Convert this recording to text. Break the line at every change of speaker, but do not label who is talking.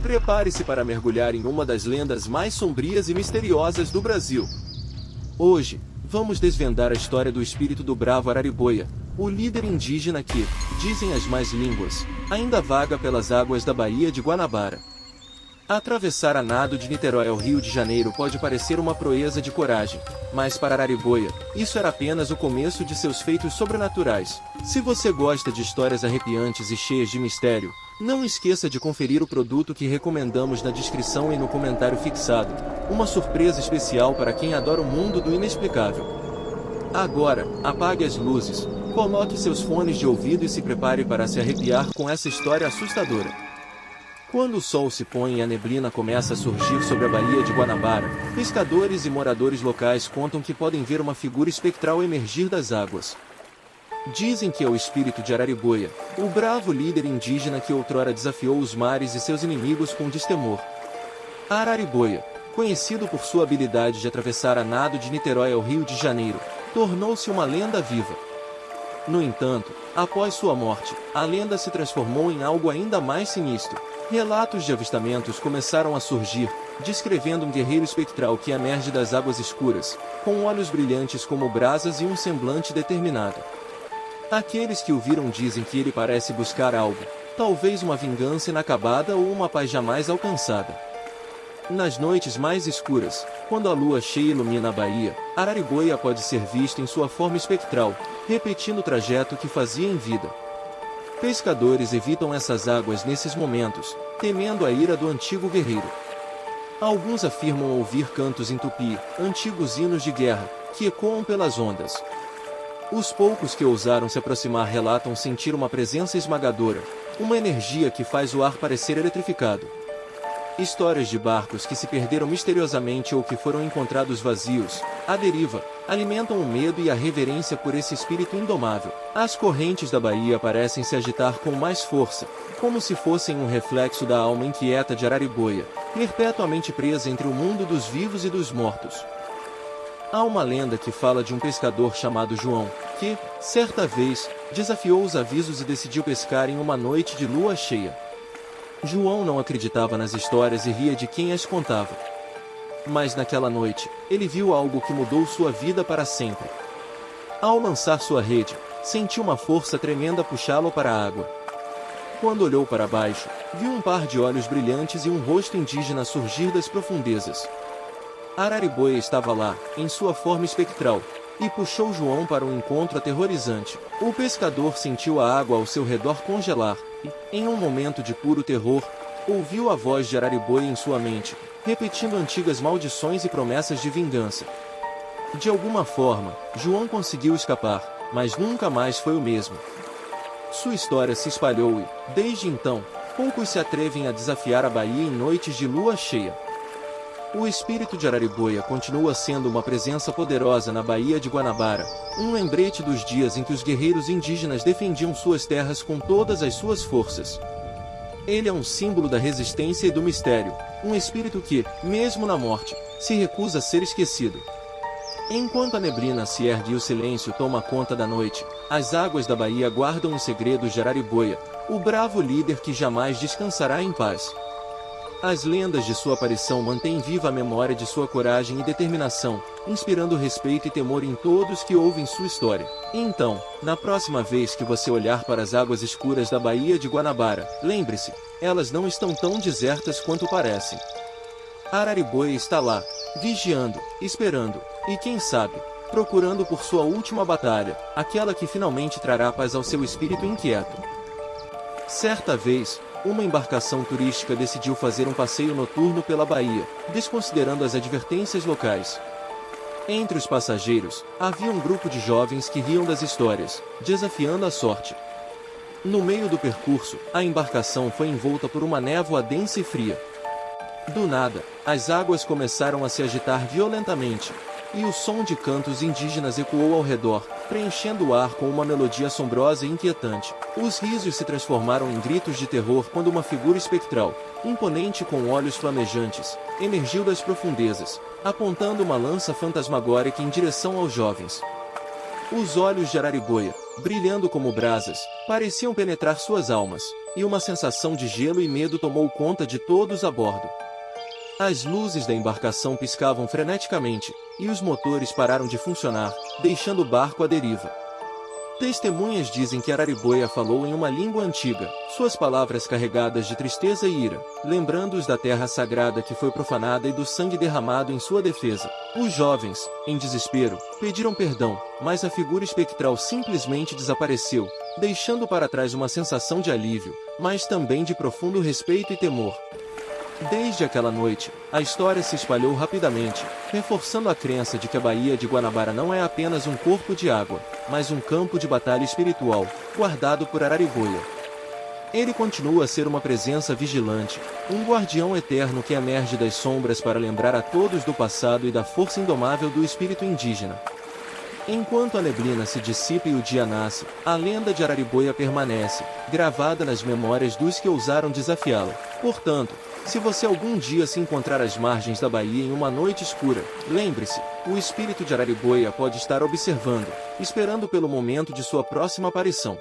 Prepare-se para mergulhar em uma das lendas mais sombrias e misteriosas do Brasil. Hoje, vamos desvendar a história do espírito do bravo Arariboia, o líder indígena que, dizem as más línguas, ainda vaga pelas águas da Baía de Guanabara. Atravessar a nado de Niterói ao Rio de Janeiro pode parecer uma proeza de coragem, mas para Arariboia, isso era apenas o começo de seus feitos sobrenaturais. Se você gosta de histórias arrepiantes e cheias de mistério, não esqueça de conferir o produto que recomendamos na descrição e no comentário fixado, uma surpresa especial para quem adora o mundo do inexplicável. Agora, apague as luzes, coloque seus fones de ouvido e se prepare para se arrepiar com essa história assustadora. Quando o sol se põe e a neblina começa a surgir sobre a Baía de Guanabara, pescadores e moradores locais contam que podem ver uma figura espectral emergir das águas. Dizem que é o espírito de Arariboia, o bravo líder indígena que outrora desafiou os mares e seus inimigos com destemor. Arariboia, conhecido por sua habilidade de atravessar a nado de Niterói ao Rio de Janeiro, tornou-se uma lenda viva. No entanto, após sua morte, a lenda se transformou em algo ainda mais sinistro. Relatos de avistamentos começaram a surgir, descrevendo um guerreiro espectral que emerge das águas escuras, com olhos brilhantes como brasas e um semblante determinado. Aqueles que o viram dizem que ele parece buscar algo, talvez uma vingança inacabada ou uma paz jamais alcançada. Nas noites mais escuras, quando a lua cheia ilumina a baía, Arariboia pode ser visto em sua forma espectral, repetindo o trajeto que fazia em vida. Pescadores evitam essas águas nesses momentos, temendo a ira do antigo guerreiro. Alguns afirmam ouvir cantos em tupi, antigos hinos de guerra, que ecoam pelas ondas. Os poucos que ousaram se aproximar relatam sentir uma presença esmagadora, uma energia que faz o ar parecer eletrificado. Histórias de barcos que se perderam misteriosamente ou que foram encontrados vazios, à deriva, alimentam o medo e a reverência por esse espírito indomável. As correntes da baía parecem se agitar com mais força, como se fossem um reflexo da alma inquieta de Arariboia, perpetuamente presa entre o mundo dos vivos e dos mortos. Há uma lenda que fala de um pescador chamado João, que, certa vez, desafiou os avisos e decidiu pescar em uma noite de lua cheia. João não acreditava nas histórias e ria de quem as contava. Mas naquela noite, ele viu algo que mudou sua vida para sempre. Ao lançar sua rede, sentiu uma força tremenda puxá-lo para a água. Quando olhou para baixo, viu um par de olhos brilhantes e um rosto indígena surgir das profundezas. Arariboia estava lá, em sua forma espectral, e puxou João para um encontro aterrorizante. O pescador sentiu a água ao seu redor congelar, e, em um momento de puro terror, ouviu a voz de Arariboia em sua mente, repetindo antigas maldições e promessas de vingança. De alguma forma, João conseguiu escapar, mas nunca mais foi o mesmo. Sua história se espalhou e, desde então, poucos se atrevem a desafiar a baía em noites de lua cheia. O espírito de Arariboia continua sendo uma presença poderosa na Baía de Guanabara, um lembrete dos dias em que os guerreiros indígenas defendiam suas terras com todas as suas forças. Ele é um símbolo da resistência e do mistério, um espírito que, mesmo na morte, se recusa a ser esquecido. Enquanto a neblina se ergue e o silêncio toma conta da noite, as águas da Baía guardam os segredos de Arariboia, o bravo líder que jamais descansará em paz. As lendas de sua aparição mantêm viva a memória de sua coragem e determinação, inspirando respeito e temor em todos que ouvem sua história. Então, na próxima vez que você olhar para as águas escuras da Baía de Guanabara, lembre-se, elas não estão tão desertas quanto parecem. Arariboia está lá, vigiando, esperando, e quem sabe, procurando por sua última batalha, aquela que finalmente trará paz ao seu espírito inquieto. Certa vez, uma embarcação turística decidiu fazer um passeio noturno pela baía, desconsiderando as advertências locais. Entre os passageiros, havia um grupo de jovens que riam das histórias, desafiando a sorte. No meio do percurso, a embarcação foi envolta por uma névoa densa e fria. Do nada, as águas começaram a se agitar violentamente, e o som de cantos indígenas ecoou ao redor, preenchendo o ar com uma melodia assombrosa e inquietante. Os risos se transformaram em gritos de terror quando uma figura espectral, imponente com olhos flamejantes, emergiu das profundezas, apontando uma lança fantasmagórica em direção aos jovens. Os olhos de Arariboia, brilhando como brasas, pareciam penetrar suas almas. e uma sensação de gelo e medo tomou conta de todos a bordo. As luzes da embarcação piscavam freneticamente, e os motores pararam de funcionar, deixando o barco à deriva. Testemunhas dizem que Arariboia falou em uma língua antiga, suas palavras carregadas de tristeza e ira, lembrando-os da terra sagrada que foi profanada e do sangue derramado em sua defesa. Os jovens, em desespero, pediram perdão, mas a figura espectral simplesmente desapareceu, deixando para trás uma sensação de alívio, mas também de profundo respeito e temor. Desde aquela noite, a história se espalhou rapidamente, reforçando a crença de que a Baía de Guanabara não é apenas um corpo de água, mas um campo de batalha espiritual, guardado por Arariboia. Ele continua a ser uma presença vigilante, um guardião eterno que emerge das sombras para lembrar a todos do passado e da força indomável do espírito indígena. Enquanto a neblina se dissipa e o dia nasce, a lenda de Arariboia permanece, gravada nas memórias dos que ousaram desafiá-la. Portanto, se você algum dia se encontrar às margens da baía em uma noite escura, lembre-se, o espírito de Arariboia pode estar observando, esperando pelo momento de sua próxima aparição.